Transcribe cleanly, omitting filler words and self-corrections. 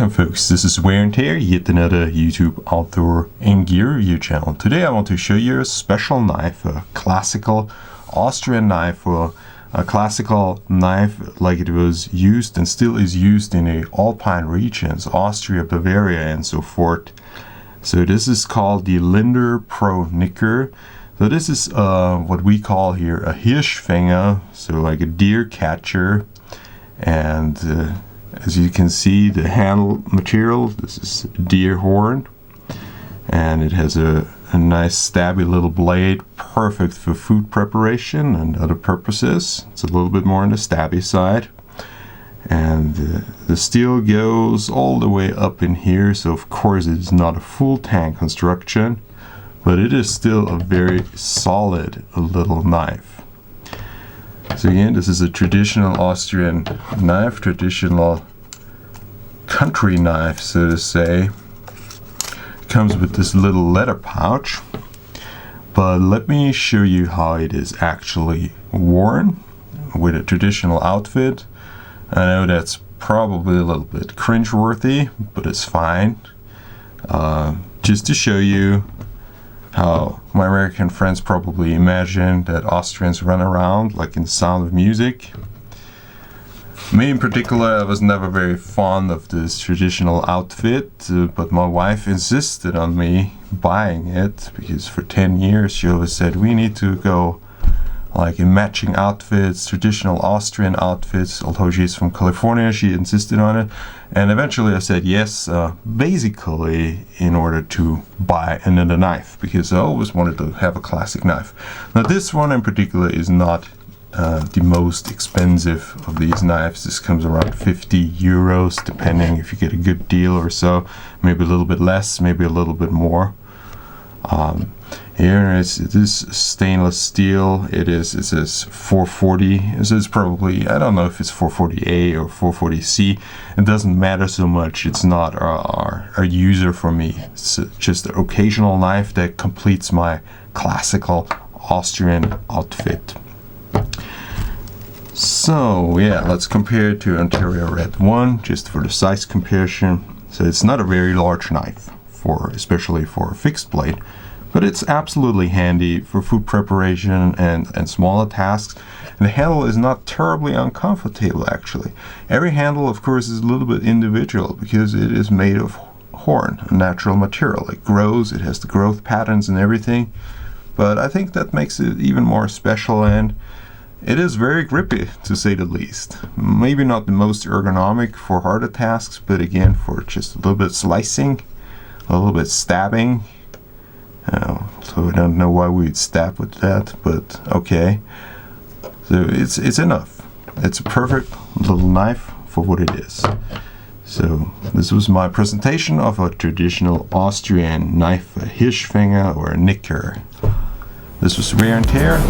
Welcome folks, this is Wear and Tear, yet another YouTube outdoor and gear review channel. Today I want to show you a special knife, a classical Austrian knife, or a classical knife like it was used and still is used in the Alpine regions, Austria, Bavaria and so forth. So this is called the Linder Pro Nicker. So this is what we call here a Hirschfänger, so like a deer catcher. And as you can see, the handle material, this is deer horn, and it has a nice stabby little blade, perfect for food preparation and other purposes. It's a little bit more on the stabby side, and the steel goes all the way up in here, so of course it is not a full tank construction, but it is still a very solid little knife. So again, this is a traditional Austrian knife, traditional country knife, so to say. It comes with this little leather pouch, but let me show you how it is actually worn with a traditional outfit. I know that's probably a little bit cringe-worthy, but it's fine. Just to show you how my American friends probably imagine that Austrians run around like in Sound of Music. Me in particular, I was never very fond of this traditional outfit, but my wife insisted on me buying it because for 10 years she always said we need to go like in matching outfits, traditional Austrian outfits. Although she's from California, she insisted on it, and eventually I said yes, basically in order to buy another knife, because I always wanted to have a classic knife. Now this one in particular is not the most expensive of these knives. This comes around 50 euros, depending if you get a good deal or so, maybe a little bit less, maybe a little bit more. Here it is stainless steel. It says 440. It says probably, I don't know if it's 440A or 440C. It doesn't matter so much. It's not a user for me. It's just an occasional knife that completes my classical Austrian outfit. So yeah, let's compare it to Ontario Red 1 just for the size comparison. So it's not a very large knife, especially for a fixed blade, but it's absolutely handy for food preparation and smaller tasks. And the handle is not terribly uncomfortable actually. Every handle of course is a little bit individual because it is made of horn, a natural material. It grows, it has the growth patterns and everything, but I think that makes it even more special, and it is very grippy, to say the least. Maybe not the most ergonomic for harder tasks, but again, for just a little bit slicing, a little bit stabbing. So I don't know why we'd stab with that, but okay. So it's enough. It's a perfect little knife for what it is. So this was my presentation of a traditional Austrian knife, a Hirschfänger or a Nicker. This was Wear and Tear.